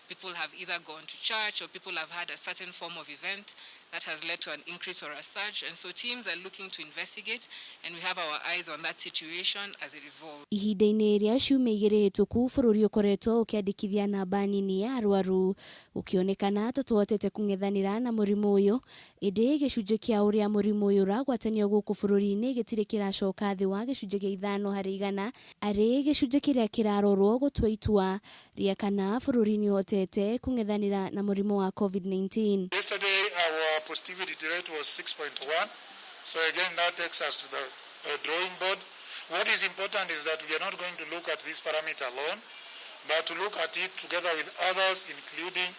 People have either gone to church or people have had a certain form of event that has led to an increase or a surge. And so teams are looking to investigate, and we have our eyes on that situation as it evolves. Ihinda-inĩ rĩa ciumia igĩrĩ hĩtũku bũrũri ũkoretwo ũkĩandĩkithia namba nini ya arwaru ũkĩonekana tũtũhotete kũng'ethanĩra na mũrimũ ũyũ, ĩndĩ gĩcunjĩ kĩa ũrĩa mũrimũ ũyũ ũragwatanio gũkũ bũrũri-inĩ gĩtirĩ kĩracoka thĩ wa gĩcunjĩ gĩa 5% arĩ gĩcunjĩ kĩrĩa kĩrarorwo gũtua itua rĩa kana bũrũri nĩ ũhotete kũng'ethanĩra na mũrimũ wa COVID-19. Yesterday our positivity rate was 6.1, so again that takes us to the drawing board. What is important is that we are not going to look at this parameter alone, but to look at it together with others, including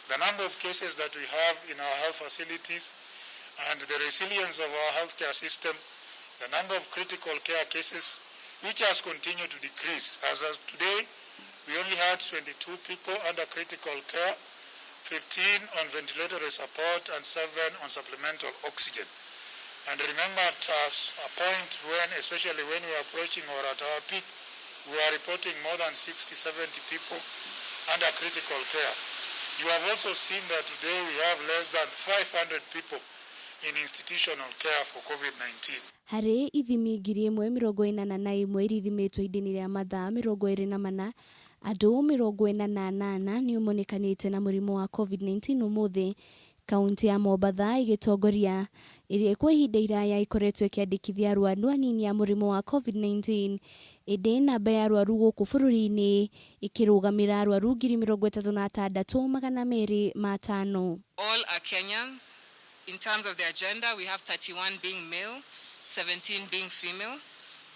the number of cases that we have in our health facilities and the resilience of our healthcare system, the number of critical care cases, which has continued to decrease. As of today, we only had 22 people under critical care, 15 on ventilatory support, and 7 on supplemental oxygen. And remember, at a point when, especially when we are approaching or at our peak, we are reporting more than 60, 70 people under critical care. You have also seen that today we have less than 500 people in institutional care for COVID-19. Harĩ ithimi 1,081 irithimĩtwo ihinda-inĩ rĩa mathaa 24, andũ 48 nĩ monekanĩte na mũrimũ wa COVID-19 ũmũthĩ. Kaunti ya Mombatha ĩgĩtongoria, ĩrĩa kwa ihinda iraya ikoretwo ĩkĩandĩkithia arwaru anini ya mũrimũ wa COVID-19, ĩndĩ namba ya arwaru gũkũ bũrũri-inĩ ĩkĩrũgamĩra arwaru 36,205. All are Kenyans. In terms of their gender, we have 31 being male, 17 being female.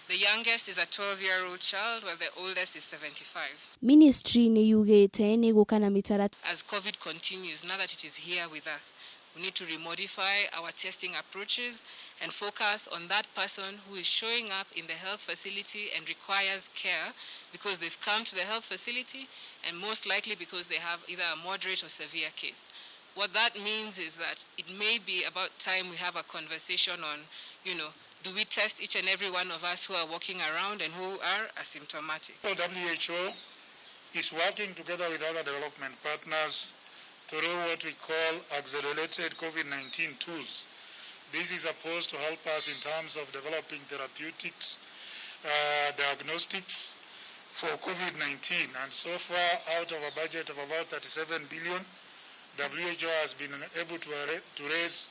The youngest is a 12-year-old child, while the oldest is 75. Ministry nĩ yugĩte nĩ gũkana mĩtaratara. As COVID continues, now that it is here with us, we need to remodify our testing approaches and focus on that person who is showing up in the health facility and requires care because they've come to the health facility and most likely because they have either a moderate or severe case. What that means is that it may be about time we have a conversation on, do we test each and every one of us who are walking around and who are asymptomatic? WHO is working together with other development partners through what we call accelerated COVID-19 tools. This is supposed to help us in terms of developing therapeutics, diagnostics for COVID-19. And so far, out of a budget of about 37 billion, WHO has been able to raise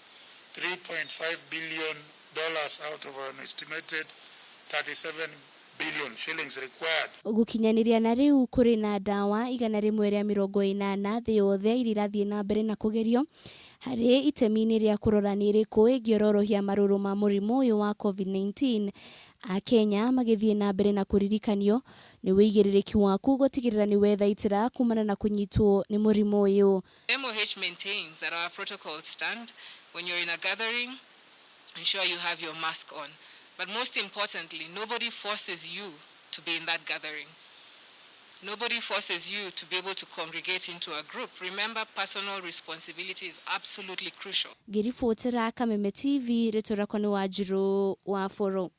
$3.5 billion out of an estimated 37 billion shillings required. Gũkinyanĩria na rĩu kũrĩ na ndawa 180 thĩ yothe irathiĩ na mbere na kũgerio harĩ itemi-inĩ rĩa kũrora nĩ ĩrĩkũ ĩngĩororohia marũrũ ma mũrimũ ũyũ wa COVID-19. Akenya magĩthiĩ na mbere na kũririkanio nĩ wĩigĩrĩrĩki waku gũtigĩrĩra nĩ wethaitĩra kumana na kũnyitwo nĩ mũrimũ ũyũ. MOH maintains that our protocols stand. When you're in a gathering, ensure you have your mask on. But most importantly, nobody forces you to be in that gathering. Nobody forces you to be able to congregate into a group. Remember, personal responsibility is absolutely crucial. Ngĩribotera Kameme TV, rĩtũrakwa nĩ Wanjirũ wa Foro.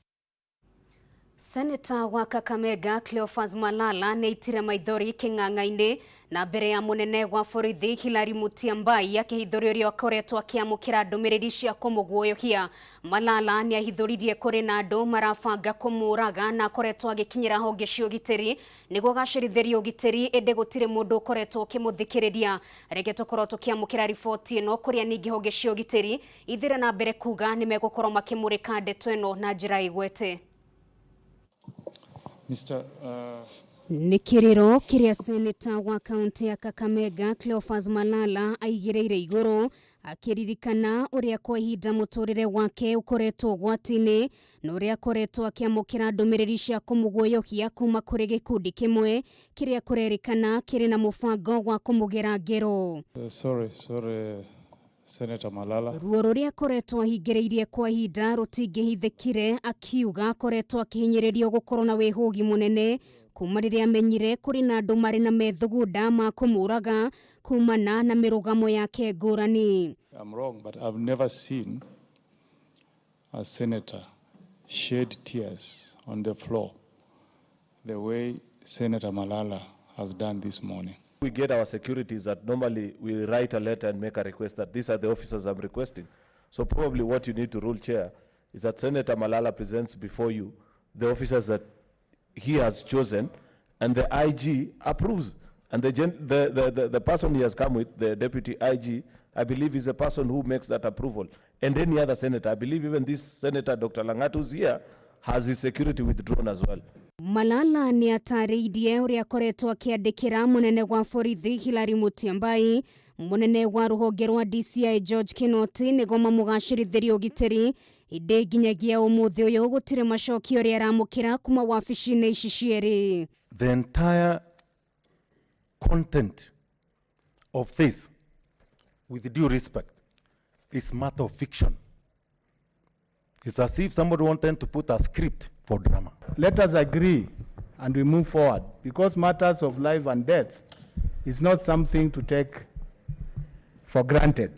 Senator wa Kakamega Cleophas Malala neitire maithori king'ang'a-inĩ na mbere ya munene wa borithi Hilary Mutyambai akĩhithũria ũrĩa akoretwo akĩamũkĩra ndũmĩrĩri cia kũmũguoyohia. Malala nĩ ahithũririe kũrĩ na andũ marabanga kũmũraga na akoretwo agĩkinyĩra honge cia ũgitĩri nĩguo gacĩrithĩrie ũgitĩri, ĩndĩ gũtirĩ mũndũ ũkoretwo ũkĩmũthikĩrĩria. Reke tũkorwo tũkĩamũkĩra riboti ĩno kũrĩa ningĩ honge cia ũgitĩri ithire na mbere kuga nĩ megũkorwo makĩmũrĩka ndeto ĩno na njĩra ĩgwete. Nikiriro kĩrĩa seneta wa kaunti ya Kakamega Cleophas Malala aigĩrĩire igũrũ akĩririkana ũrĩa kwa ihinda mũtũrĩre wake ũkoretwo ũgwati-inĩ na ũrĩa akoretwo akĩamũkĩra ndũmĩrĩri cia kũmũguoyohia kuma kũrĩ gĩkundi kĩmwe kĩrĩa kũrerĩkana kĩrĩ na mũbango wa kũmũgera ngero. Sorry, Senator Malala. Ruo rũrĩa akoretwo ahingĩrĩirie kwa ihinda rũtingĩhithĩkire, akiuga akoretwo akĩhinyĩrĩrio gũkorwo na wĩhũgi mũnene kuma rĩrĩa amenyire kũrĩ na andũ marĩ na methugunda ma kũmũraga kumana na mĩrũgamo yake ngũrani. I'm wrong, but I've never seen a senator shed tears on the floor the way Senator Malala has done this morning. We get our securities that normally we write a letter and make a request that these are the officers I'm requesting. So probably what you need to rule, Chair, is that Senator Malala presents before you the officers that he has chosen, and the IG approves. And the person he has come with, the deputy IG, I believe is a person who makes that approval. And any other senator, I believe even this Senator Dr. Lang'at, who's here, has his security withdrawn as well. Malala ni atariidie uria akoretwo akiandikira munene wa borithi Hilary Mutyambai, munene wa ruhonge rwa DCI George Kinoti nigo mamugacĩrithirie ũgitĩri, indi nginyagia umuthi uyu gutire macokio ria aramukira kuma wabici-inĩ ici cierĩ. The entire content of this, with due respect, is matter of fiction. It's as if somebody wanted to put a script for drama. Let us agree and we move forward, because matters of life and death is not something to take for granted.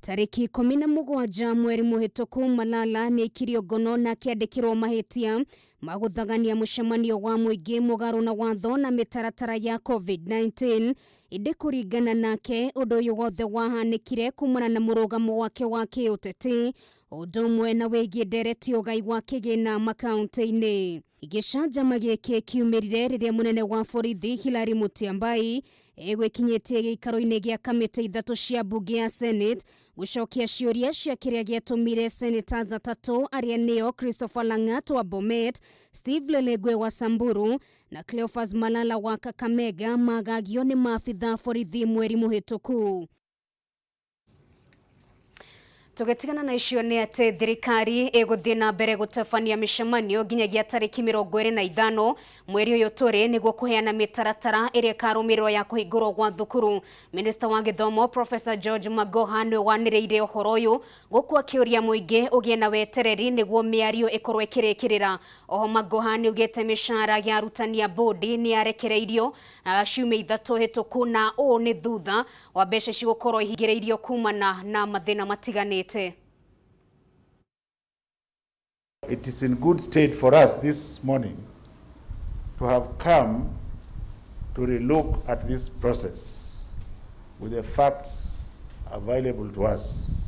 Tariki 17 mweri muhituku Malala ni ikirio ngono na kiandikirwo mahitia maguthagania mucemanio wa muingi mugaru na watho na mitaratara ya COVID-19. Indi kuringana nake undu uyu wothe wahanikire kumana na murugamo wake wa kiuteti, undu umwe na wigie ndereti ugai wa kigina makaunti-ini. Igicanjama giki kiumirire riria munene wa borithi Hilary Mutyambai egwikinyitie giikaro-ini gia kamiti 3 cia bunge ya Senate gucokia ciuria cia kiria giatumire senators 3 aria nio Christopher Lang'at wa Bomet, Steve Lelegwe wa Samburu na Cleophas Malala wa Kakamega magagio ni maafitha borithi mweri muhituku. Tugetigana na icio ni ati thirikari iguthii na mbere gutabania micemanio nginyagia tariki 25 mweri uyu turi niguo kuheana mitaratara iria karumirwo ya kuhingurwo gwa thukuru. Minister wa Githomo Professor George Magoha ni waniriire uhoro uyu guku akiuria muingi ugie na wetereri niguo miario ikorwo ikirikirira. Oho Magoha ni ugite mishara ya arutani a bodi ni arekereirio ciumia 3 hituku na o ni thutha wa mbeca cigukorwo ihigireirio kumana na mathina matigani. It is in good state for us this morning to have come to relook at this process with the facts available to us.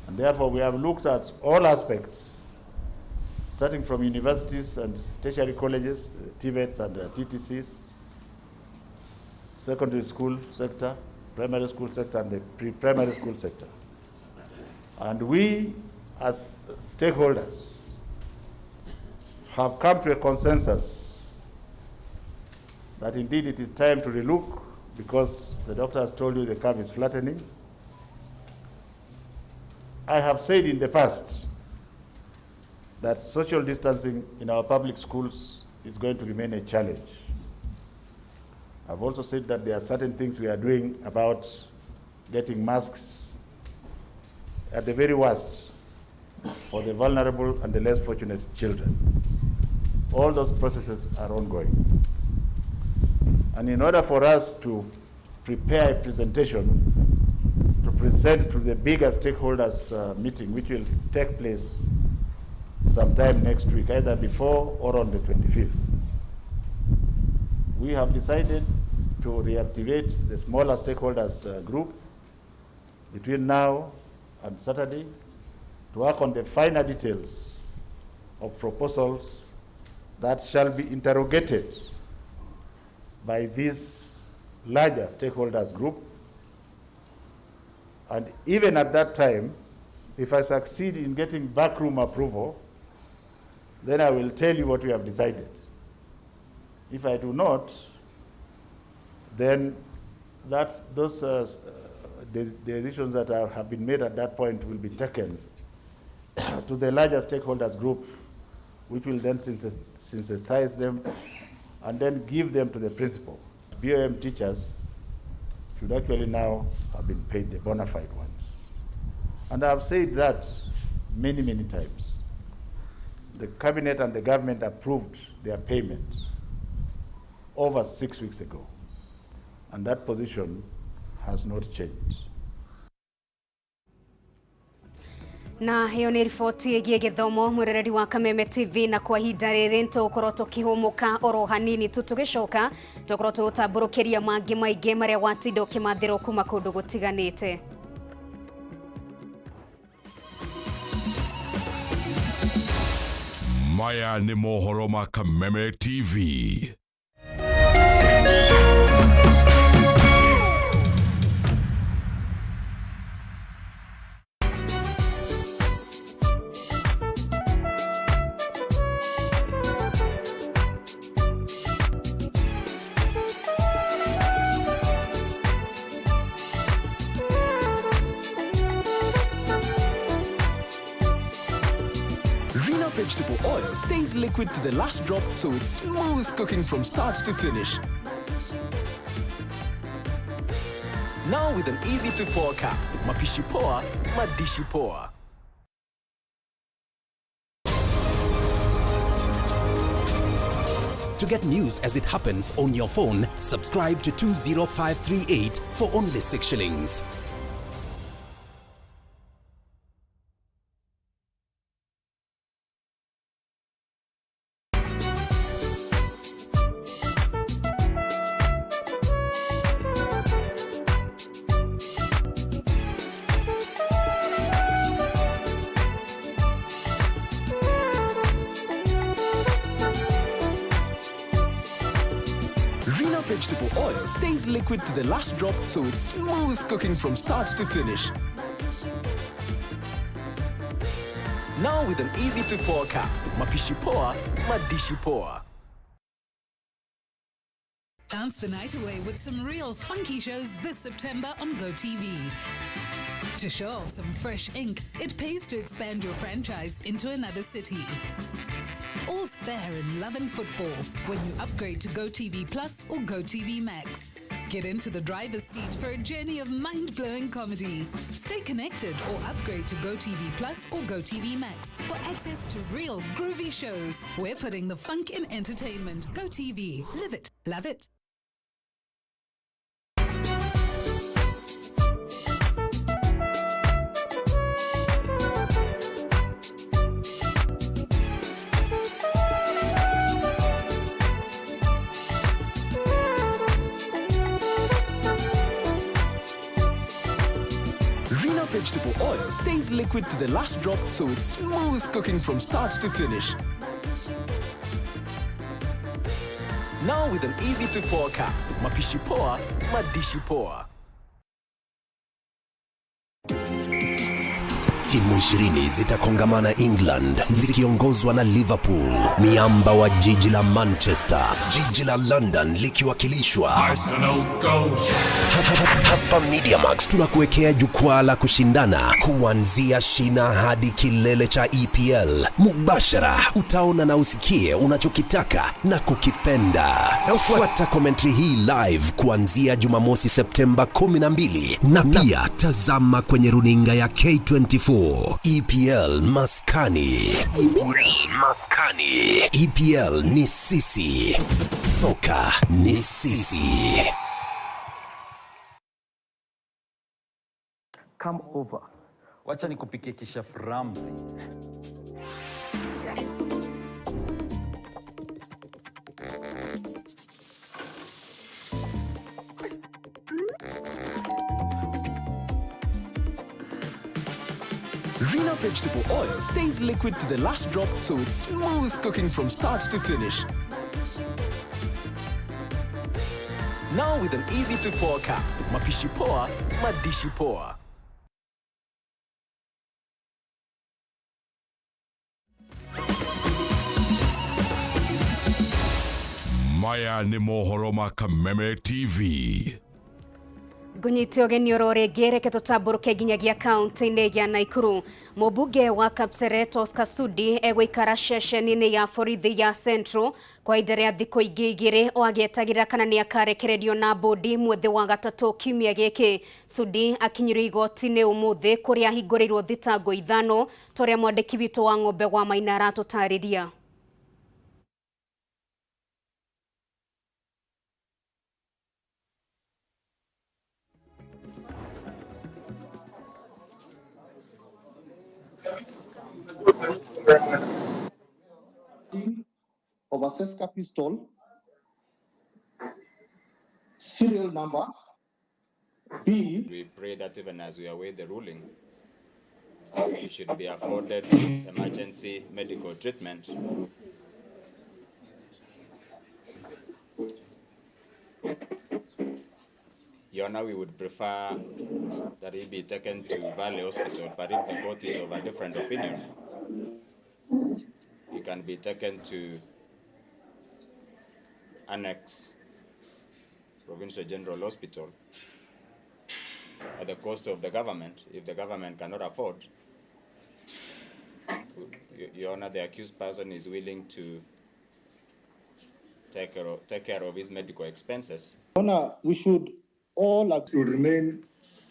And therefore we have looked at all aspects, starting from universities and tertiary colleges, TVETs and TTCs, secondary school sector, primary school sector and the pre-primary school sector. And we, as stakeholders, have come to a consensus that indeed it is time to relook, because the doctor has told you the curve is flattening. I have said in the past that social distancing in our public schools is going to remain a challenge. I've also said that there are certain things we are doing about getting masks at the very worst for the vulnerable and the less fortunate children. All those processes are ongoing. And in order for us to prepare a presentation to present to the bigger stakeholders meeting, which will take place sometime next week, either before or on the 25th, we have decided to reactivate the smaller stakeholders group between now and Saturday to work on the finer details of proposals that shall be interrogated by this larger stakeholders group. And even at that time, if I succeed in getting backroom approval, then I will tell you what we have decided. If I do not, then those the decisions that have been made at that point will be taken to the larger stakeholders group, which will then synthesize them and then give them to the principal. BOM teachers should actually now have been paid the bona fide ones. And I have said that many, many times. The cabinet and the government approved their payment over 6 weeks ago, and that position has not changed. Na hiyo ni riboti igie githomo mwirereri wa Kameme TV na kwa ihinda riri nitugukorwo tukihumuka oro hanini tutugicoka tugukorwo tugutamburukiria mangi maingi maria gwatindo kimathiro kuma kundu gutiganite. Maya ni mohoro ma Kameme TV. Vegetable oil stays liquid to the last drop, so it's smooth cooking from start to finish. Now with an easy to pour cap, mapishi poa, madishi poa. To get news as it happens on your phone, subscribe to 20538 for only 6 shillings. Vegetable oil stays liquid to the last drop, so it's smooth cooking from start to finish. Now with an easy to pour cap, mapishi poa, madishi poa. Dance the night away with some real funky shows this September on GoTV. To show off some fresh ink, it pays to expand your franchise into another city. All's fair in love and football when you upgrade to GoTV Plus or GoTV Max. Get into the driver's seat for a journey of mind-blowing comedy. Stay connected or upgrade to GoTV Plus or GoTV Max for access to real groovy shows. We're putting the funk in entertainment. GoTV. Live it. Love it. Vegetable oil stays liquid to the last drop, so it's smooth cooking from start to finish. Now with an easy to pour cap, mapishi poa, madishi poa. Timu 20 zitakongamana England zikiongozwa na Liverpool, miamba wa jiji la Manchester, jiji la London likiwakilishwa Arsenal Go. Hapa MediaMax tunakuwekea jukwaa la kushindana kuanzia shina hadi kilele cha EPL. Mubashara utaona na usikie unachokitaka na kukipenda. Fuata commentary hii live kuanzia Jumamosi Septemba 12 na pia tazama kwenye runinga ya K24. EPL Maskani. EPL Maskani. EPL ni sisi. Soka ni sisi. Come over. Wacha nikupikie kisha Ramzi. Yes. Rena vegetable oil stays liquid to the last drop, so it's smooth cooking from start to finish. Now with an easy to pour cap, mapishi poa, madishi poa. Maya ni mohoro ma Kameme TV. Gunyite ogeni orore reke tutamburuke nginyagia kaunti-ini ya Naikuru. Mubunge wa Kapseret Oscar Sudi egwikara ceceni-ini ya borithi ya Central kwa ihinda ria thikũ ingĩ igĩrĩ o agĩetagĩrĩra kana nĩ akarekererio na bodi mweri wa gatatũ kiumia gĩkĩ. Sudi akinyirio igoti-inĩ ũmũthĩ kũrĩa ahingũrĩirwo thitango ithano torĩa mwandĩki witũ wa Ng'ombe wa Maina aratũtarĩria. of a Seska pistol, serial number B. We pray that even as we await the ruling, we should be afforded emergency medical treatment. Your Honor, we would prefer that he be taken to Valley Hospital, but if the court is of a different opinion, he can be taken to Annex Provincial General Hospital at the cost of the government, if the government cannot afford. Your Honor, the accused person is willing to take care of his medical expenses. Your Honor, we should all remain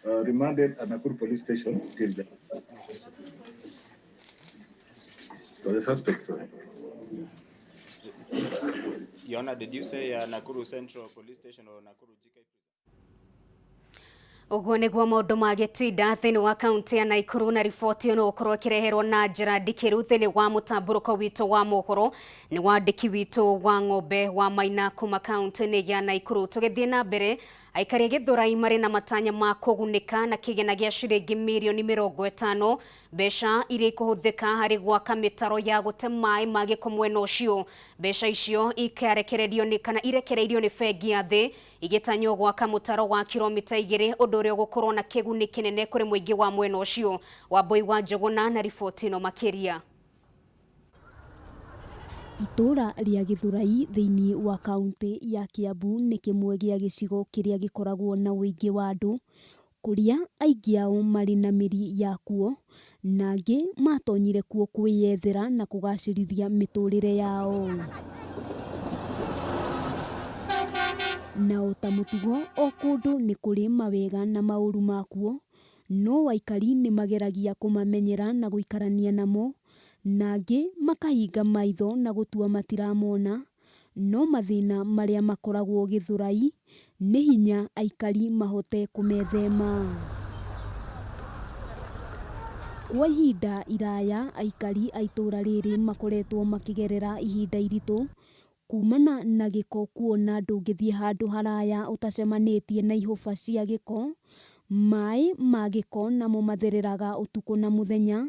remanded at Nakuru Police Station till then. For the suspect, sorry. Your Honor, did you say Nakuru Central Police Station or Nakuru GK? Uguo niguo maundu magitinda thiini wa kaunti ya Naikuru na riboti ono ukorwo kireherwo na njira ndikiru thiini wa mutamburuko witu wa mohoro ni wandiki witu wa ng'ombe wa Maina kuma kaunti ya Naikuru. Tugithie na mbere, aikari Githurai mari na matanya ma kugunika na kigena gia ciringi mirioni 50 mbeca iria ikuhuthika hari gwaka mitaro ya gute mai ma giko mwena ucio. Mbeca icio ikarekererio ni kana irekereirio ni bengi ya thi igitanyo gwaka mutaro wa kilomita 2 undu uria gukorwo na kiguni kinene kuri muingi wa mwena ucio. Wambui wa Njuguna na riboti no makiria. Itura ria Githurai thiini wa kaunti ya Kiambu ni kimwe gia gicigo kiria gikoragwo na uingi wa andu kuria aingi ao mari na miri ya kuo na angi matonyire kuo kwiyethera na kugacirithia miturire yao. Na utamutugo o kundu ni kuri mawega na mauru makuo, no waikari ni mageragia kumamenyera na guikarania namo, na angi makahinga maitho na gutua matiramona, no mathina maria makoragwo Githurai ni hinya aikari mahote kumethema. Kwa ihinda iraya aikari a itura riri makoretwo makigerera ihinda iritu kumana na giko, kuona ndungithie handu haraya utacemanitie na ihuba cia giko, mai ma giko namo mathereraga utuku na muthenya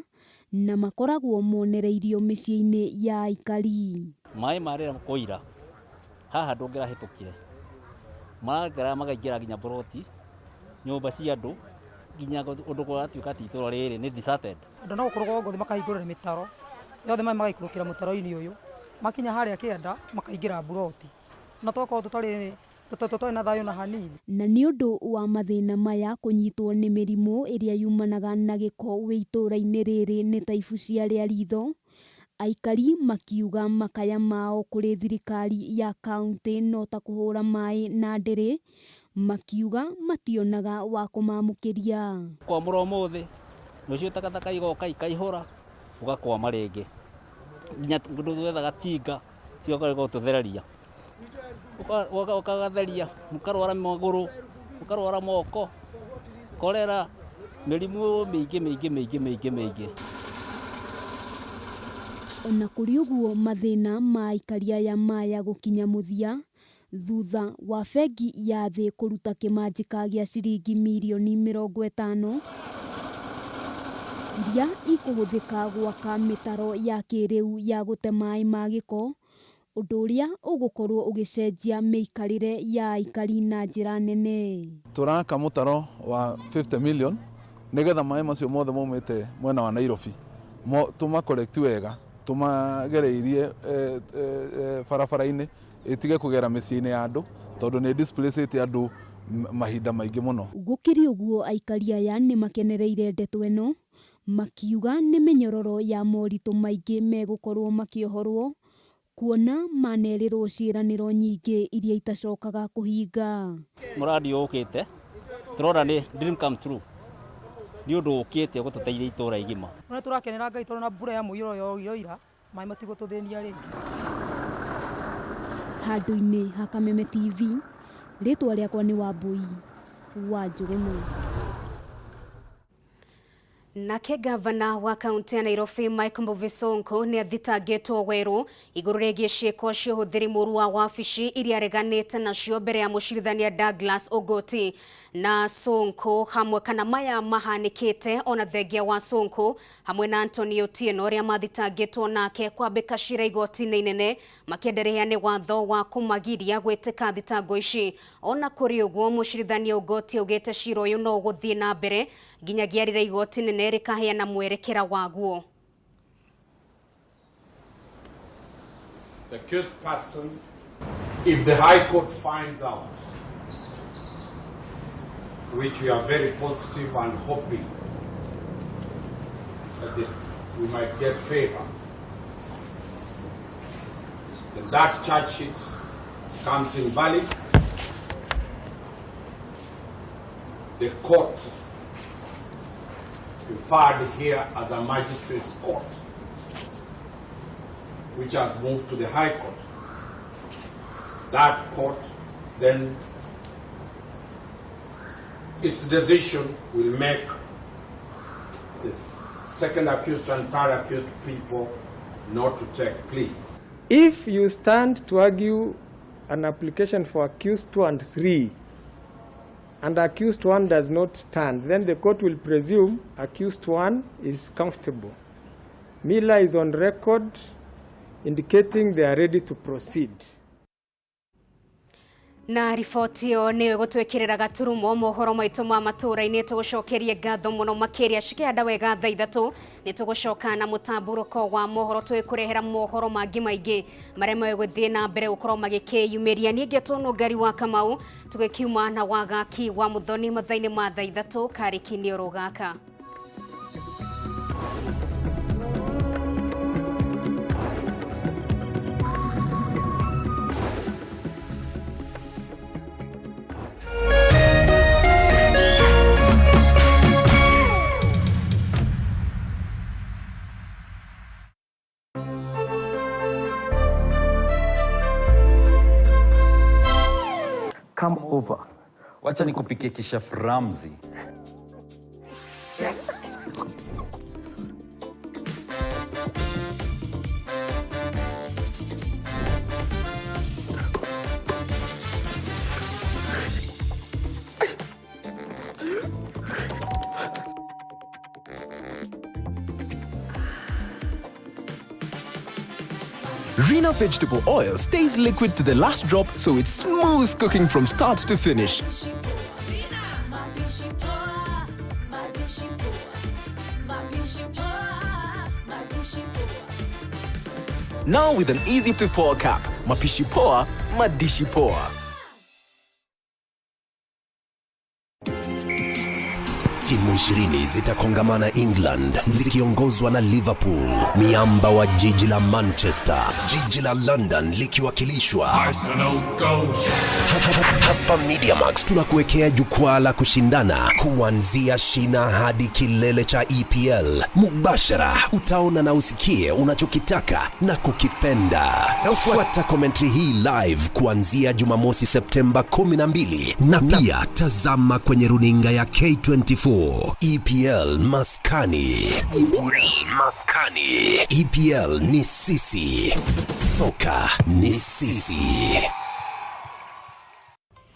na makoragwo monereirio miciini ya aikari. Mai marira koira haha ndungira hitukire magara magaingira ginya broti nyumba cia andu ginya undu kwa atuika ati itura riri ni deserted. Andu no gukorwo gothi makahingura mitaro yothe mai magaikurukira mutaro-ini uyu makinya haria kienda makaingira broti na toko tutari na thayo na hanini. Na ni undu wa mathina maya kunyitwo ni mirimu iria yumanaga na giko wi itura-ini riri ni taifu cia ria ritho, aikari makiuga makaya mao kuri thirikari ya kaunti no ta kuhura mai na ndiri, makiuga mationaga wa kumamukiria. Kwa muromo thi nucio takataka igoka ikaihura ugakwama ringi nginya ndu wethaga tinga cioka tuthereria ukagatheria mukarwara maguru mukarwara moko korera mirimu mingi. Ona kuri uguo mathina ma aikari aya maya gukinya muthia thutha wa bengi ya thi kuruta kimanjika gia ciringi mirioni 50 iria ikuhuthika gwaka mitaro ya kiriu ya gute mai ma giko, undu uria ugukorwo ugicenjia miikarire ya aikari na njira nene. Turaka mutaro wa 50 million nigetha mai macio mothe maumite mwena wa Nairobi tuma collect wega tumagereirie barabara-ini itige kugera miciini ya andu tondu ni displaced andu mahinda maingi muno. Gukiri uguo aikari aya ni makenereire ndeto eno, makiuga ni minyororo ya moritu maingi megukorwo makiohorwo kuona manerirwo ciiraniro nyingi iria itacokaga kuhinga. Muradi ukite turona ni dream come true ni undu ukite gututeithia itura igima. None turakenera Ngai turona mbura ya muiro yo ira mai matigo tuthinia ringi. Handu-ini ha Kameme TV, ritwa riakwa ni Wambui wa Njuguna. Nake gavana wa kaunti ya Nairobi Mike Mbuvi Sonko ni athitangĩtwo werũ igũrũ rĩgiĩ ciĩko cia ũhũthĩri mũru wa wabici iria areganĩte nacio mbere ya mũcirithania Douglas Ogoti. Na Sonko hamwe kana maya mahanĩkĩte ona thengia wa Sonko hamwe na Anthony Otieno arĩa mathitangĩtwo nake kwambĩka cira igoti-inĩ inene makĩenderea nĩ watho wa kũmagiria gwĩtĩka thitango ici. Ona kũrĩ ũguo mũcirithania Ogoti augĩte cira ũyũ no gũthiĩ na mbere nginyagia rĩrĩa igoti inene rĩkaheana mwerekera waguo. The accused person, if the High Court finds out, which we are very positive and hoping that we might get favor, then that charge sheet comes invalid. The court referred here as a magistrate's court, which has moved to the High Court. That court then, its decision will make the second accused and third accused people not to take plea. If you stand to argue an application for accused 2 and 3, and accused 1 does not stand, then the court will presume accused 1 is comfortable. Miller is on record indicating they are ready to proceed. Na riboti yo niyo gutwekirira gaturumo mohoro maitu ma matura-ini tugucokerie ngatho muno makiria cikenda wega thaa 3 ni tugucoka na mutamburuko wa mohoro twikurehera mohoro mangi maingi maria meguthie na mbere gukorwo magikiyumiria ni ngetono ngari wa Kamau tugikiuma na wagaki wa Muthoni mathaini ma thaa 3 kariki-ini urugaka. Come over. Wacha nikupikie kishaf Ramzi. Yes. Rena vegetable oil stays liquid to the last drop, so it's smooth cooking from start to finish. Now with an easy to pour cap, mapishi poa, madishi poa. Timu 20 zitakongamana England zikiongozwa na Liverpool, miamba wa jiji la Manchester, jiji la London likiwakilishwa Arsenal Go. Hapa MediaMax tunakuwekea jukwaa la kushindana kuanzia shina hadi kilele cha EPL. Mubashara utaona na usikie unachokitaka na kukipenda. Fuata commentary hii live kuanzia Jumamosi Septemba 12 na pia tazama kwenye runinga ya K24. EPL Maskani. EPL Maskani. EPL ni sisi. Soka ni sisi.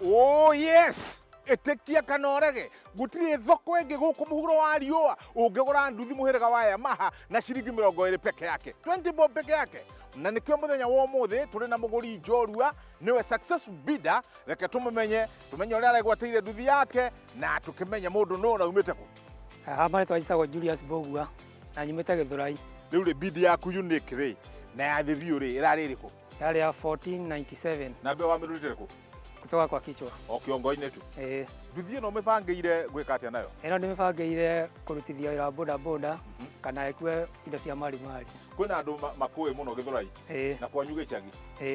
Oh yes! Etekia kanorege gutire thoko enge guku muhuro wa riua ungegora nduthi muhirega wa Yamaha na ciringi 20 peke yake, 20 bob peke yake. Na nikio muthenya wa umuthi turi na muguri njorua niwe successful bidder, reke tumenye uria aregwateire nduthi yake na tukimenya mundu no raumite ku. Hapa twajitagwo Julius Bogua na nyumite Githurai. Riu ri bid yaku unique ri na ya thivio ri irari iriku? Yale ya 1497. Na be wa mirutire ku? Kutoka kwa kichwa. Kiongo-inĩ tu. Nduthi ĩno mĩbangĩire gwĩka atĩa nayo? Ĩno ndĩmĩbangĩire kũrutithia wĩra boda boda kana ĩkue indo cia mari mari. Kwĩna andũ makũĩ mũno Gĩthũrai na kwanyu gĩcagi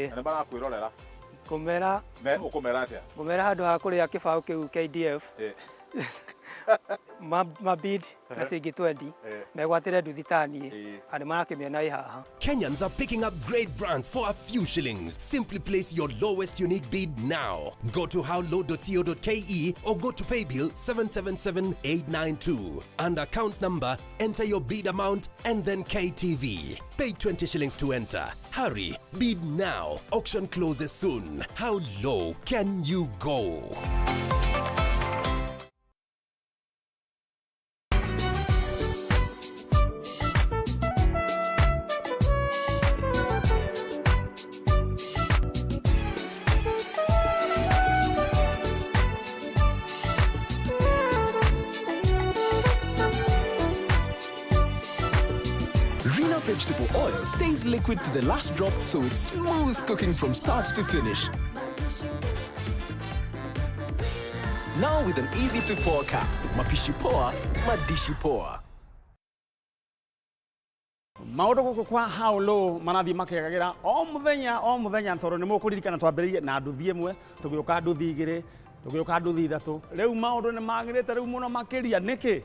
na nĩ marakwĩrorera. Kũmera ũkũmera atĩa? Ngũmera handũ ha kũrĩa kĩbaũ kĩu KDF mabid na cingi 20 megwatire nduthi tani ani marakimiona ihaha. Kenyans are picking up great brands for a few shillings. Simply place your lowest unique bid now. Go to howlow.co.ke or go to paybill 777892. And account number, enter your bid amount and then KTV. Pay 20 shillings to enter. Hurry, bid now. Auction closes soon. How low can you go? Vegetable oil stays liquid to the last drop, so it's smooth cooking from start to finish. Now with an easy to pour cap, mapishi poa, madishi poa. Maundu guku kwa how low manathi makigagira o muthenya toro ni mukuririkana twambiririe na nduthi imwe tugiuka nduthi igiri tugiuka nduthi ithatu riu maundu ni magirite riu muno makiria niki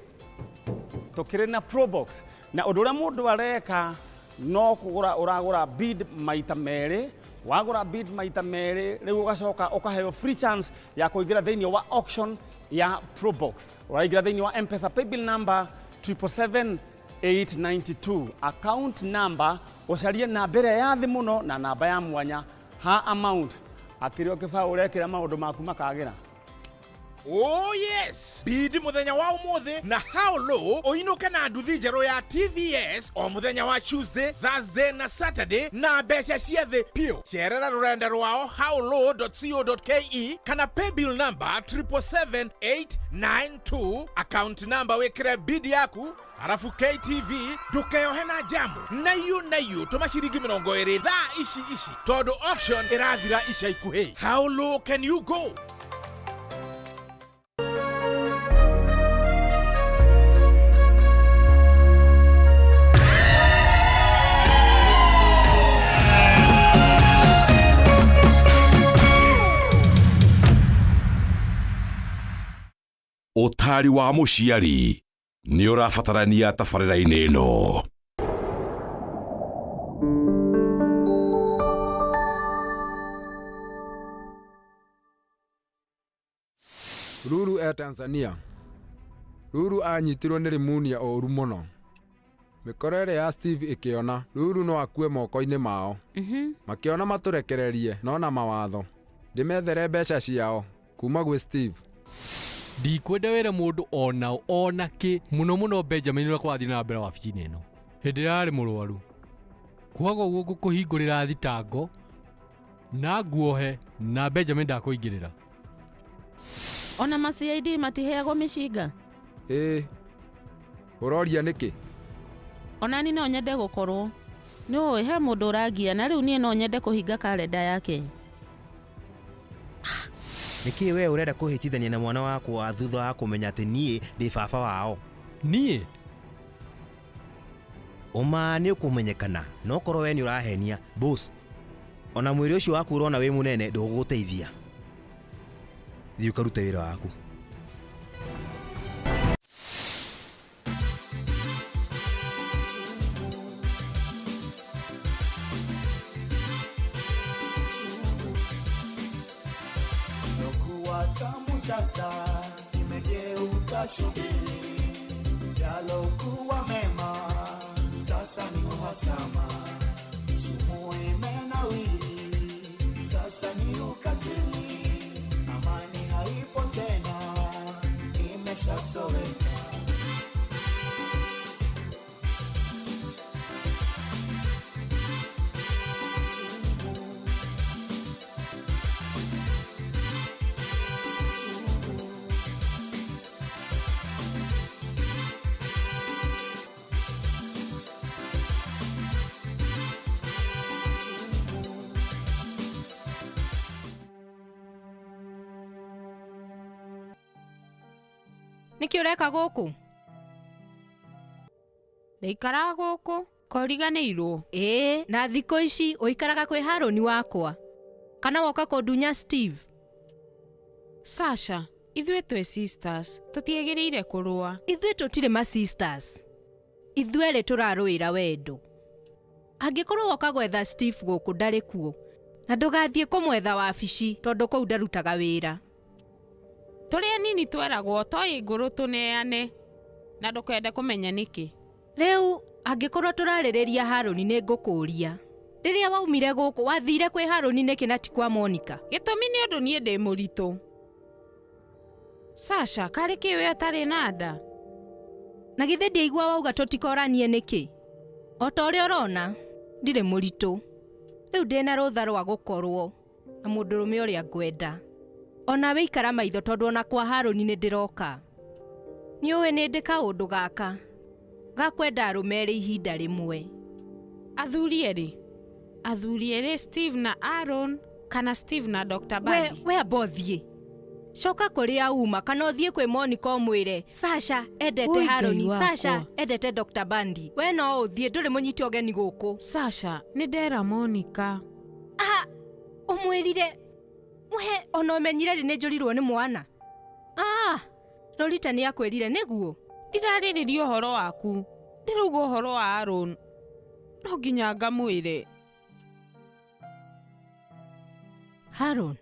tukiri na probox na undu uria mundu areka no kugura uragura bid maita meri wagura bid maita meri riu ugacoka ukaheo free chance ya kuingira thiini wa auction ya probox uraingira thiini wa M-Pesa paybill number 77892 account number ucarie na mbere ya thi muno na namba ya mwanya ha amount akirio kifa urekira maundu maku makagira. Oh yes! Bidi muthenya wa umuthi na how low oinuke na nduthi njeru ya TVS o muthenya wa Tuesday, Thursday na Saturday na mbeca ciathi pio. Cerera rurenda rwao howlow.co.ke kana paybill number 777892 account number wekire bidi yaku arafu KTV ndukeyohe na jamu na yu tumaciringi 20 thaa ici tondu auction irathira ica ikuhi. How low can you go? Utari wa muciari ni urabatarania tabarĩra-inĩ ĩno. Ruru Tanzania. Ruru anyitirwo nĩ rimunia ũru mũno. Mĩkora ĩrĩa ya Steve ĩkĩona Ruru no akue moko-inĩ mao. Makĩona matũrekererie no na mawatho. Ndĩmethere mbeca ciao kuma gwĩ Steve. Ndikwenda wĩra mũndũ ona kĩ mũno Benjamin ũrĩa kwathi na mbere wabici-inĩ ĩno. Hĩndĩ yarĩ mũrwaru. Kwaga ũguo ngũkũhingũrĩra thitango na nguohe na Benjamin ndakũingĩrĩra. Ona ma-CID matiheagwo mĩcinga? Ũroria nĩkĩ? Ona ni no nyende gũkorwo. Nĩũĩ he mũndũ ũrangia na rĩu niĩ no nyende kũhinga kalenda yake. Niki we urenda kuhitithania na mwana wakwa thutha wa kumenya ati nie ndi baba wao? Nie Oma ni ukumenyekana no korwo we ni urahenia boss. Ona mwiri ucio waku urona wi munene nduguteithia. Thiĩ ũkarute wĩra waku. Tamu sasa imegeuka shubiri, yalokuwa mema sasa ni uhasama, sumu imenawiri sasa ni ukatili, amani haipo tena imeshatoweka. Niki ureka guku? Ndeikara guku koriganĩirwo. Na thikũ ici uikaraga kwĩ Haroni wakwa. Kana woka kũndunya Steve? Sasha, Ithuĩ twĩ sisters, tũtiagĩrĩire kũrũa. Ithuĩ tũtirĩ ma sisters. Ithuĩ erĩ tũrarũĩra wendo. Angĩkorwo woka gwetha Steve gũkũ ndarĩ kuo, na ndũgathiĩ kũmwetha wabici tondũ kũu ndarutaga wĩra. Tũrĩ anini tweragwo toĩ ngũrũ tũneane, na ndũkende kũmenya nĩkĩ. Rĩu angĩkorwo tũrarĩrĩria Harũni nĩ ngũkũria. Rĩrĩa waumire gũkũ wathire kwĩ Harũni nĩkĩ na ti kwa Monica? Gĩtũmi nĩ ũndũ niĩ ndĩ mũritũ. Sasha, karĩ kĩwe atarĩ na nda. Na githĩ ndĩigua wauga tũtikoranie nĩkĩ? O ta ũrĩa ũrona, ndirĩ mũritũ. Rĩu ndĩna rũtha rwa gũkorwo na mũndũrũme ũrĩa ngwenda. Ona we ikara maitho tondũ ona kwa Harũni nĩ ndĩroka. Nĩũĩ nĩ ndĩ kaũndũ gaka. Gakwenda arũme erĩ ihinda rĩmwe. Athuri erĩ Steve na Aaron kana Steve na Dr. Bandi. We abothiĩ. Coka kũrĩa uma kana ũthiĩ kwĩ Monica ũmwĩre Sasha endete Harũni, Sasha endete Dr. Bandi. We no ũthiĩ ndũrĩ mũnyiti ũgeni gũkũ. Sasha, nĩ ndera Monica. Ũmwĩrire we ona ũmenyire rĩ nĩ njũrirwo nĩ mwana. Lolita nĩ akwĩrire nĩguo. Ndirarĩrĩria ũhoro waku. Ndĩrauga ũhoro wa Aaron. No nginya ngamwĩre. Harũni.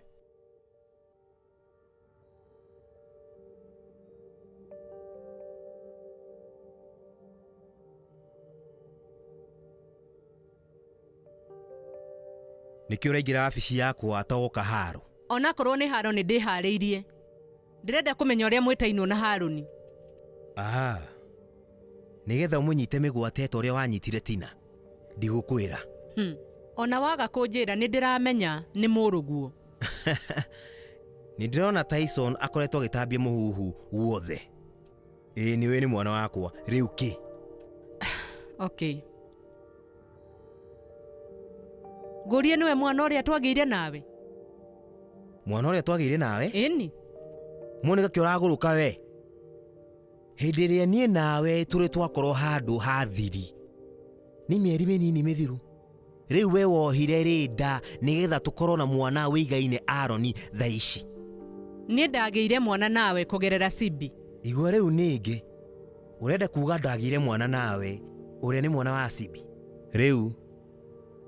Nĩkĩ ũraingĩra wabici yakwa atogoka Haro? Ona korwo nĩ Haro nĩ ndĩharĩirie. Ndĩrenda kũmenya ũrĩa mwĩtainwo na Harũni. Nĩgetha ũmũnyite mĩgwate ta ũrĩa wanyitire Tina. Ndigũkwĩra. Ona waga kũnjĩra nĩ ndĩramenya nĩ mũrũguo. Nĩndĩrona Tyson akoretwo agĩtambia mũhuhu wothe. Nĩwe nĩ mwana wakwa. Rĩu kĩ? Okay. Ngũrie nĩwe mwana ũrĩa twagĩire nawe? Mwana ũrĩa twagĩire nawe? Ĩni. Monica kĩ ũragũrũka we? Hĩndĩ ĩrĩa niĩ nawe tũrĩ twakorwo handũ ha thiri. Nĩ mĩeri mĩnini mĩthiru. Rĩu we wohire rĩnda nĩgetha tũkorwo na mwana wĩigaine Aaron thaa ici. Niĩ ndagĩire mwana nawe kũgerera Sibi. Igua rĩu ningĩ. Ũrenda kuuga ndagĩire mwana nawe ũrĩa nĩ mwana wa Sibi. Rĩu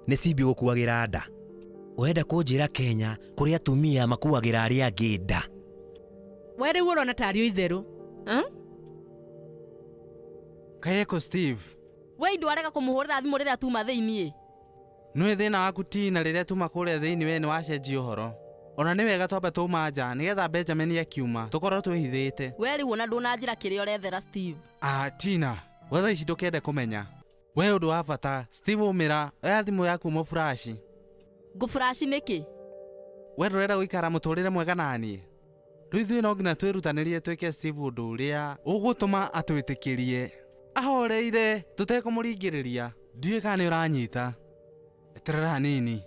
nĩ Sibi gũkuagĩra nda. Ũrenda kũnjĩra Kenya kũrĩa atumia makuagĩra arĩa angĩ nda. We rĩu ũrona tario itherũ. Kayeko Steve. We ndwarega kũmũhũrĩra thimũ rĩrĩa tuma thĩiniĩ. Nũĩ thĩna waku Tina rĩrĩa tuma kũrĩa thĩiniĩ we nĩ wacenjia ũhoro. Ona nĩ wega twambe tũma nja nĩgetha Benjamin akiuma tũkorwo twĩhithĩte. We rĩu ona ndũnanjĩra kĩrĩa ũrethera Steve. Tina, we thaa ici ndũkende kũmenya. We ũndũ wa bata, Steve umĩra, oya thimũ yaku mũfurashi. Ngũfurashi nĩkĩ? We ndũrenda gũikara mũtũrĩre mwega naniĩ. Rĩu ithuĩ no nginya twĩrutanĩrie twĩke Steve ũndũ ũrĩa ũgũtũma atwĩtĩkĩrie. Ahoreire tũtekũmũringĩrĩria. Ndiũĩ kana nĩ ũranyita. Eterera hanini.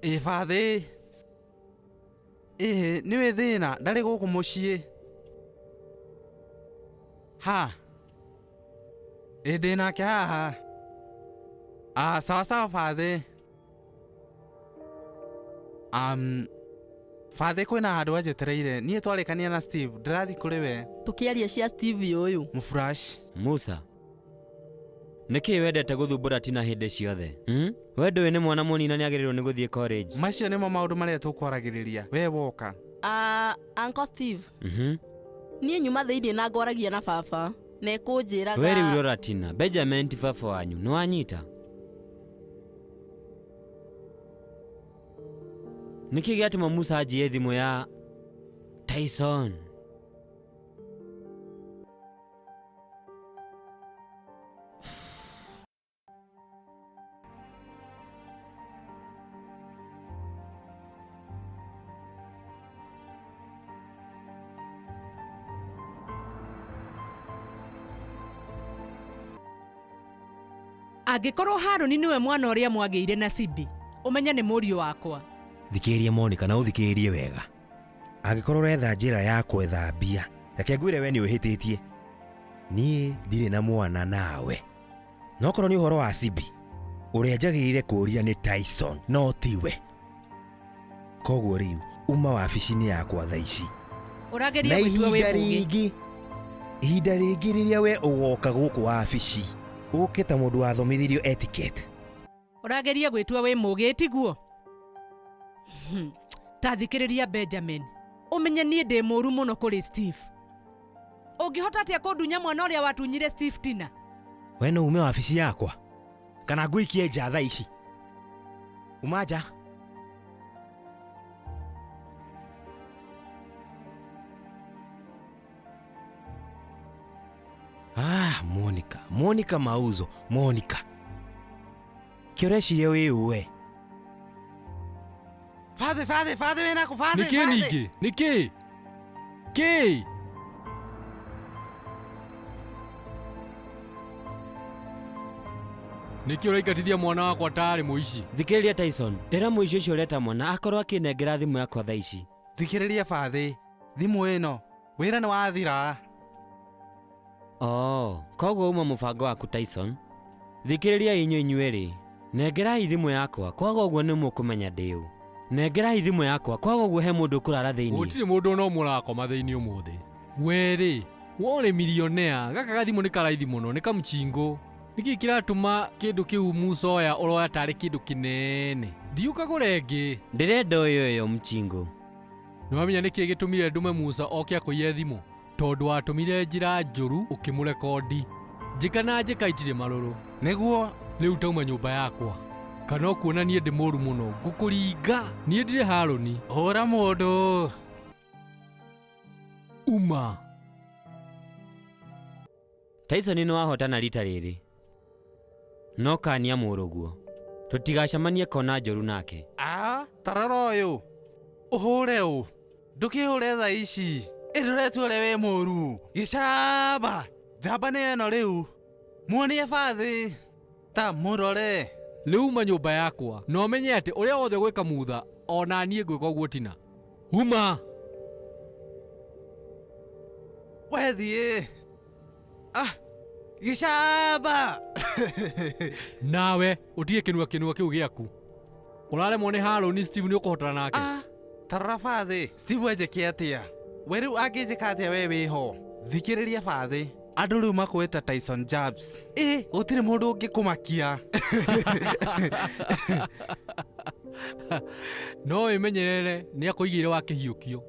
Bathĩ. Nĩwe thĩna ndarĩ gũkũ mũciĩ. Ndĩ nake haha. Sawa sawa bathĩ. Bathĩ kwĩna handũ wanjetereire. Niĩ twarĩkania na Steve. Ndĩrathi kũrĩ we. Tũkĩaria cia Steve ũyũ. Mũfurash. Musa. Nĩkĩ wendete gũthumbũra Tina hĩndĩ ciothe? We ndũĩ nĩ mwana mũnini na nĩagĩrĩirwo nĩ gũthiĩ college. Macio nĩmo maũndũ marĩa tũkwaragĩrĩria. We woka. Uncle Steve. Niĩ nyuma thĩinĩ na ngwaragia na baba. Na ekũnjĩraga. We rĩu rora Tina. Benjamin ti baba wanyu. Nĩ wanyita? Nĩkĩ gĩatũma Musa anjie thimũ ya Tyson? Angĩkorwo Harũni nĩwe mwana ũrĩa mwagĩire na Sibi, ũmenye nĩ mũriũ wakwa. Thikĩrĩria Monica na ũthikĩrĩrie wega. Angĩkorwo ũretha njĩra ya kwetha mbia, reke ngwĩre we nĩ ũhĩtĩtie. Niĩ ndirĩ na mwana nawe. No korwo nĩ ũhoro wa Sibi, ũrĩa njagĩrĩire kũũria nĩ Tyson, no tiwe. koguo riu uma wabici-inĩ yakwa thaa ici Ũrageria gwĩtua wĩ mũũgĩ. Ihinda rĩngĩ rĩrĩa we ũgoka gũkũ wabici ũke ta mũndũ wathomithirio etiquette. Ũrageria gwĩtua wĩ mũũgĩ tiguo. Ta thikĩrĩria Benjamin. Ũmenye niĩ ndĩ mũũru mũno kũrĩ Steve. Ũngĩhota atĩa kũndunya mwana ũrĩa watunyire Steve tina? We no ume wabici yakwa kana ngũikie nja thaa ici. Uma nja. Monica Mauzo, Monica. Kĩũreciria wĩ ũwe. Fathe wena ku fathe. Niki ningĩ? Niki? Ki? Niki ũraingatithia mwana wakwa tarĩ mũici? Thikĩrĩria Tyson, ĩra mũici ũcio ũreta mwana akorwo akĩnengera thimũ yakwa thaa ici. Thikĩrĩria fathe, thimũ ĩno wĩra nĩ wathira. Koguo uma mũbango waku Tyson. Thikĩrĩria inyuĩ nengerai thimũ yakwa, kwaga ũguo nĩ mũkũmenya ndĩũ. Nengerai thimũ yakwa, kwaga ũguo he mũndũ ũkũrara thĩinĩ. Gũtirĩ mũndũ no mũrakoma thĩinĩ ũmũthĩ. Werĩ, wore milionea, gaka gathimũ nĩ karaithi mũno, nĩ kamũchingo. Nĩkĩ kĩratũma kĩndũ kĩu Musoya ũroya tarĩ kĩndũ kĩnene. Thiĩ ũkagũre ĩngĩ. Ndĩrenda ũyũ mũchingo. Nĩwamenya nĩkĩ gĩtũmire ndume Musa oke akũiye thimũ? Tondũ watũmire njĩra njũru ũkĩmũrekondi. Njĩka na njĩka itirĩ marũrũ. Nĩguo rĩu tauma nyũmba yakwa. Kana ũkuona niĩ ndĩ mũũru mũno, ngũkũringa. Niĩ ndirĩ Haroni. Hũra mũndũ. Uma. Tyson nĩ wahotana rita rĩrĩ. No kania mũrũguo. Tũtigacemanie kona njũru nake. Tarora ũyũ. Ũhũre ũ. Ndũkĩhũre thaa ici. Ĩroretwo ũrĩa wĩ mũũru. Gĩcamba. Njamba nĩyo ĩno rĩu. Muonie bathĩ. Ta mũrore. Rĩu uma nyũmba yakwa. Na ũmenye atĩ ũrĩa wothe gwĩka mutha, ona niĩ gwĩka ũguo tina. Uma. Wethiĩ. Gĩcamba. Nawe ũtige kĩnua kĩu gĩaku. Ũraremwo nĩ Haroni, Steve nĩ ũkũhotana nake. Tarora bathĩ. Steve anjĩke atĩa? We rĩu angĩnjĩka atĩa we wĩho? Thikĩrĩria bathĩ. Andũ rĩu makwĩta Tyson Jabs. Gũtirĩ mũndũ ũngĩkũmakia. No wĩmenyerere nĩ akũigĩire wa kĩhiũkio.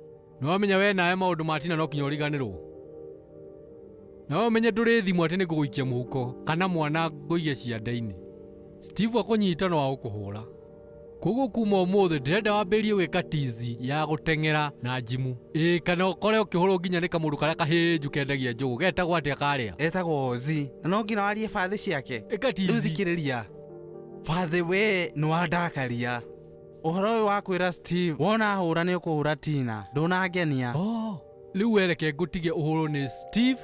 No wamenya we nawe maũndũ matina no kinya ũriganĩrwo. No wamenye ndũrĩ thimũ atĩ nĩ ngũgũikia mũhuko kana mwana ngũige ciande-inĩ. Steve akũnyita no agũkũhũra. Koguo kuma ũmũthĩ ndĩrenda wambĩrĩrie gwĩka tizi ya gũteng'era na njimu. Kana ũkore ũkĩhũrwo nginya nĩ kamũndũ karĩa kahĩnju kendagia njũgũ. Getagwo atĩa karĩa? Etagwo Ozi. Na no nginya warie bathĩ ciake. Ĩka tizi. Rĩu thikĩrĩria. Bathĩ we nĩ wandakaria. Ũhoro ũyũ wa kwĩra Steve wona hũra nĩ ũkũhũra Tina. Ndũnangenia. Rĩu wereke ngũtige ũhũrwo nĩ Steve.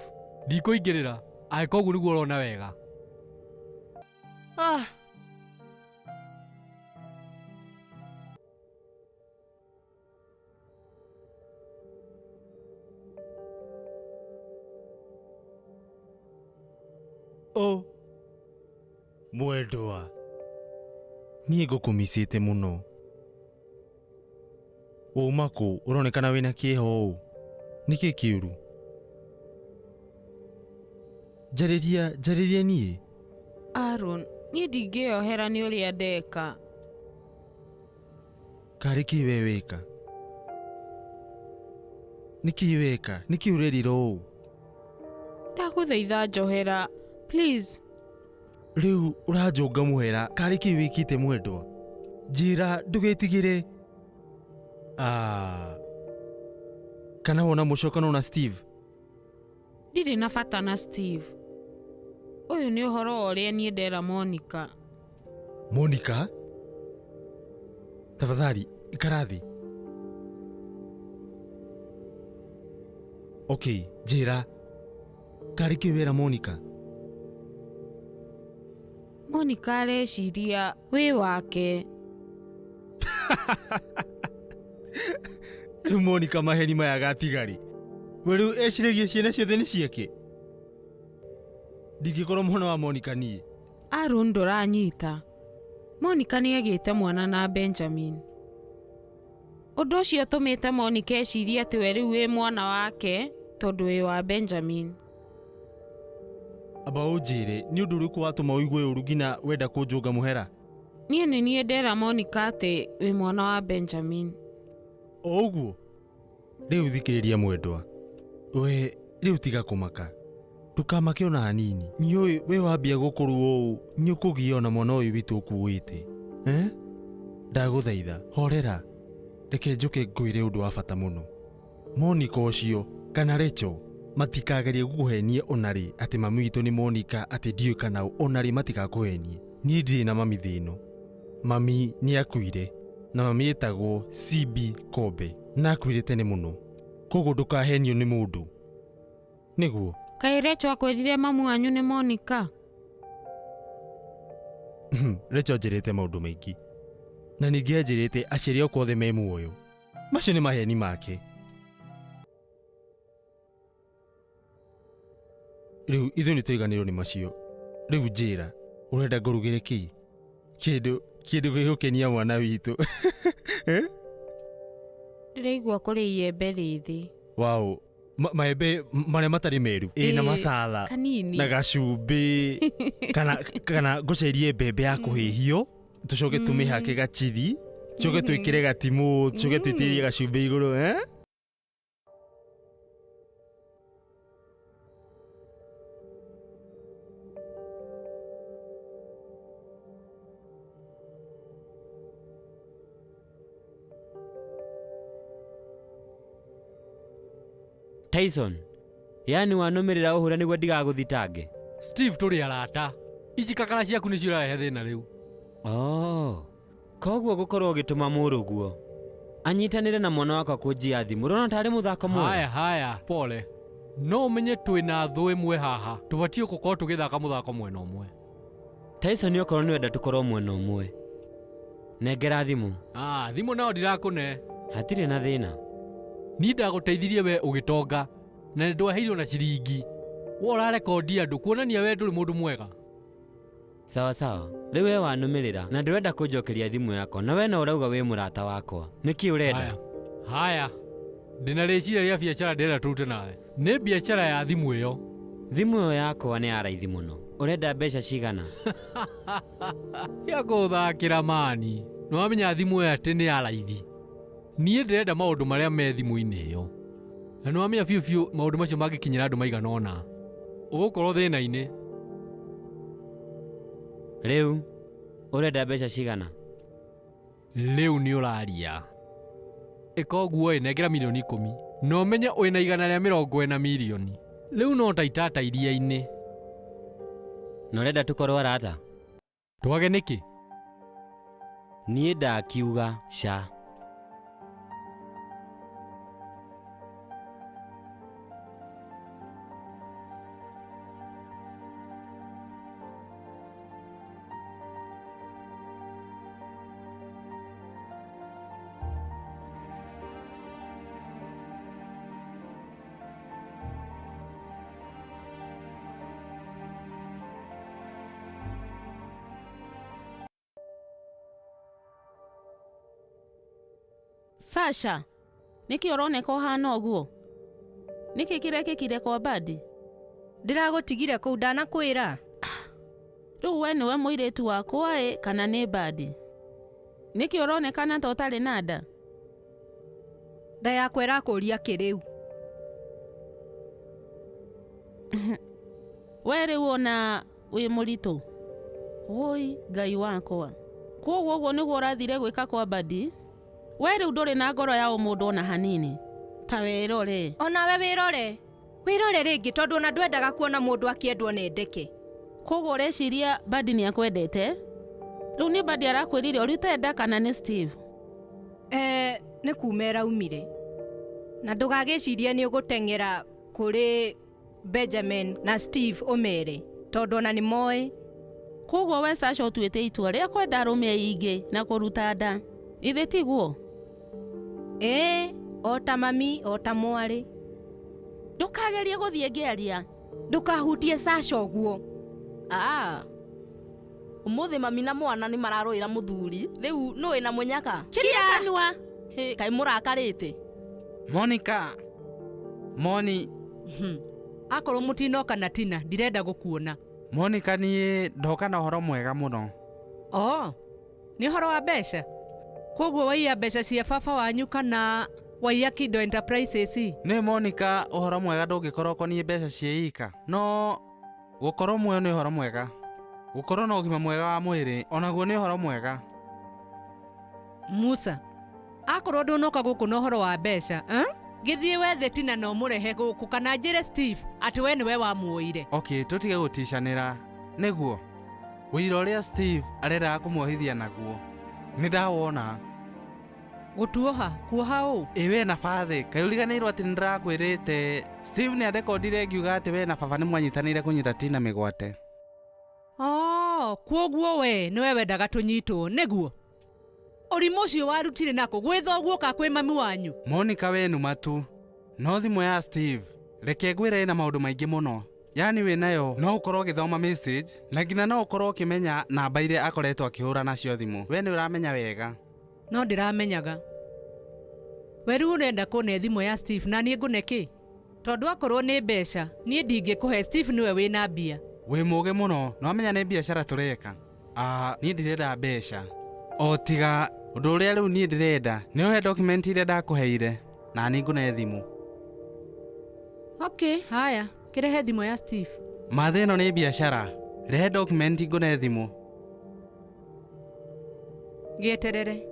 Ndikũingĩrĩra. Angĩkorwo ũguo nĩguo ũrona wega. Mwendwa. Niĩ ngũkũmicĩte mũno. Uma kũ? Ũronekana wĩna kĩeho ũũ. Nĩkĩ kĩũru? Njarĩria niĩ. Aaron, niĩ ndingĩyohera nĩ ũrĩa ndeka. Karĩ kĩ we weka? Nĩkĩ weka? Nĩkĩ ũrerira ũũ? Ndagũthaitha njohera. Please. Rĩu ũranjũnga mũhera. Karĩ kĩ wĩkĩte mwendwa? Njĩra ndũgetigĩre. Kana wona mũcokano na Steve? Ndirĩ na bata na Steve. Ũyũ nĩ ũhoro wa ũrĩa niĩ ndera Monica. Monica? Tafadhali, ikara thĩ. Okay, njĩra. Karĩ kĩ wĩra Monica? Monica areciria wĩ wake. Rĩu Monica maheni maya gatigari. We rĩu eciragia ciana ciothe nĩ ciake. Ndingĩkorwo mwana wa Monica niĩ. Aaron ndũranyita. Monica nĩ agĩte mwana na Benjamin. Undu ucio tumite Monica ecirie ati we riu wi mwana wake tondu wi wa Benjamin. Aba unjire ni undu uriku watuma uigue uru ngina wenda kunjunga muhera? Nie ni nie ndera Monica ati wi mwana wa Benjamin. Oguo riu thikiriria mwendwa, we riu tiga kumaka, tukamake ona hanini. Nioi we wambia gukorwo uu ni ukugia ona mwana uyu witu ukuite ndaguthaitha horera, reke njuke ngwire undu wa bata muno. Monica ucio kana Rachel matikagerie gukuhenie onari ati mami witu ni Monica, ati ndiu kana onari matikakuhenie. Ni ndiri na mami thino. Mami ni akuire na mami etagwo CB Kobe na akuire tene muno, koguo ndukahenio ni mundu niguo. Kaĩ Rachel akwirire mamu wanyu ni Monica? Rachel njirite maundu maingi na ningi njirite aciari akwa othe me muoyo. Macio ni maheni make. Riu ithu ni tuiganirwo ni macio. Riu njira urenda ngurugire ki? Kindu gigukenia mwana witu. Ndiraigua kuria iembe rithi. Wow, maembe maria matari meru na masala kanini na gacumbi kana ngucerie mbembe ya kuhihio tucoke tumihake gachithi, tucoke twikire gatimu, tucoke twitirie gacumbi iguru. Tyson, yani wanumirira uhura niguo ndigaguthitange. Steve turi arata. Ici kakara ciaku ni cirarehe thina riu. Koguo gukorwo gituma muruguo anyitanire na mwana wakwa kunjia thimu, rona tari muthako mwega. Haya pole. No menye twina thu imwe haha, tubatie gukorwo tugithaka muthako mwena umwe. Tyson okorwo ni wenda tukorwo mwena umwe, nengera thimu. Thimu nao ndirakune. Hatire na thina. Ni ndaguteithirie we ugitonga na ndwaheirwo na ciringi. Wora rekondi andu kuonania we nduri mundu mwega. Sawa, riu we wanumirira na ndirenda kunjokeria thimu yako, na we no urauga wi murata wakwa. Niki urenda? Haya. Ndina riciria ria biacara ndenda turute nawe. Ni biacara ya thimu iyo. Thimu iyo yakwa ni araithi muno. Urenda mbeca cigana? Ya guthakira mani. No amenya thimu iyo ati ni araithi. Niĩ ndĩrenda maũndũ marĩa me thimũ-inĩ ĩyo. Na nĩ wamenya biũ maũndũ macio mangĩkinyĩra andũ maigana ũna. Ũgũkorwo thĩna-inĩ. Rĩu ũrenda mbeca cigana? Rĩu nĩ ũraria. Ĩka ũguo nengera milioni 10. Na ũmenye wĩna igana rĩa 40 milioni. Rĩu no ta itata iria-inĩ. Na ũrenda tukorwo arata? Twage nĩkĩ? Niĩ ndakiuga ca. Sasha, niki uroneka uhana uguo? Niki kirekekire kwa Badi? Ndiragutigire kuu ndanakwira. Riu we niwe muiritu wakwa kana ni Badi? Niki uronekana ta utari na nda? Nda yakwa irakuria kiriu. We riu ona wi muritu. Oi, Ngai wakwa. Koguo uguo niguo urathire gwika kwa Badi? We riu nduri na ngoro ya umundu ona hanini. Ta wirore. Ona we wirore. Wirore ringi tondu ona ndwendaga kuona mundu akiendwo nendeke. Koguo ureciria Badi ni akwendete? Riu ni Badi arakwirire urutenda kana ni Steve? Ni kumera umire. Na ndugagicirie ni ugutengera kuri Benjamin na Steve umere tondu ona ni moe. Koguo we Sasha utuite itua ria kwenda arume ingi na kuruta nda. Ithe tiguo? O ta mami, o ta mwari. Ndukagerie guthie ngiaria. Ndukahutie Sasha uguo. Umuthi mami na mwana ni mararoira muthuri. Riu no ina munyaka. Kiria kanua. He, kai mũrakarĩte. Monica. Moni. Akorwo mũtinoka na tina, ndirenda gũkuona. Monica niĩ ndoka na ũhoro mwega mũno. Nĩ ũhoro wa mbeca? Kwoguo waiya mbeca cia baba wanyu kana waiya Kido Enterprises? Nĩ Monica, ũhoro mwega ndũngĩkorwo ũkoniĩ mbeca ciĩika. No gũkorwo muoyo nĩ ũhoro mwega. Gũkorwo na ũgima mwega wa mwĩrĩ onaguo nĩ ũhoro mwega. Musa, akorwo ndũnoka gũkũ na ũhoro wa mbeca, gĩthiĩ wethe tina na ũmũrehe gũkũ kana njĩre Steve atĩ we nĩwe wamuoire. Okay, tũtige gũticanĩra. Nĩguo wĩira ũrĩa Steve arendaga kũmuohithia naguo nĩ ndawona. Gũtuoha? Kuoha ũũ? We na bathĩ, kaĩ ũriganĩirwo atĩ nĩndĩrakwĩrĩte Steve nĩ andekondire ngiuga atĩ we na baba nĩ mwanyitanĩire kũnyita tina mĩgwate. Kwoguo we nĩwe wendaga tũnyitwo nĩguo? Ũrimũ ũcio warutire nakũ, gwĩ thoguo ka kwĩ mami wanyu? Monica, we numa tu. No thimũ ya Steve reke ngwĩre ĩna maũndũ maingĩ mũno. Yani wĩ nayo no ũkorwo ũgĩthoma message na nginya no ũkorwo ũkĩmenya namba iria akoretwo akĩhũra nacio thimũ. We nĩ ũramenya wega. No ndĩramenyaga. We rĩu ũrenda kũne thimũ ya Steve na niĩ ngũne kĩ? Tondũ akorwo nĩ mbeca, niĩ ndingĩkũhe. Steve nĩwe wĩna mbia. Wĩ mũũgĩ mũno, no amenya nĩ biacara tũreka. Niĩ ndirenda mbeca. O tiga ũndũ ũrĩa rĩu niĩ ndĩrenda nĩ ũhe document iria ndakũheire na niĩ ngũne thimũ. Okay, haya, kĩrehe thimũ ya Steve. Matha ĩno nĩ biacara. Rehe document ngũne thimũ. Gĩeterere.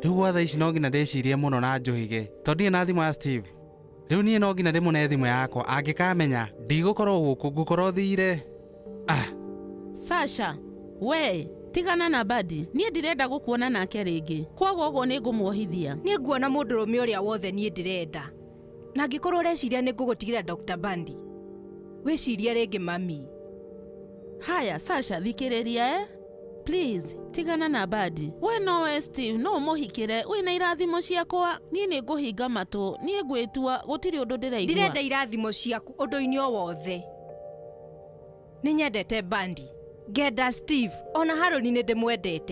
Rĩu gwa thaa ici no nginya ndĩcirie mũno na njũhige tondũ ndirĩ na thimũ ya Steve. Rĩu niĩ no nginya ndĩmũne thimũ yakwa, angĩkamenya ndigũkorwo gũkũ, ngũkorwo thire. Sasha, we tigana na Badi, niĩ ndirenda gũkuona nake rĩngĩ. Kwoguo ũguo nĩ ngũmuohithia. Nĩ nguona mũndũrũme ũrĩa wothe niĩ ndĩrenda. Na angĩkorwo ũreciria nĩ ngũgũtigĩra Dr. Bandi, wĩciria rĩngĩ mami. Haya, Sasha, thikĩrĩria Please, tigana na Badi. We nowe Steve, no mũhikĩre, wĩna irathimo ciakwa. Niĩ nĩ ngũhinga matũ, niĩ ngwĩtua, gũtirĩ ũndũ ndĩraigua. Ndirenda irathimo ciaku ũndũ-inĩ o wothe. Nĩ nyendete Bandi. Ngenda Steve, ona Haroni nĩ ndĩmwendete.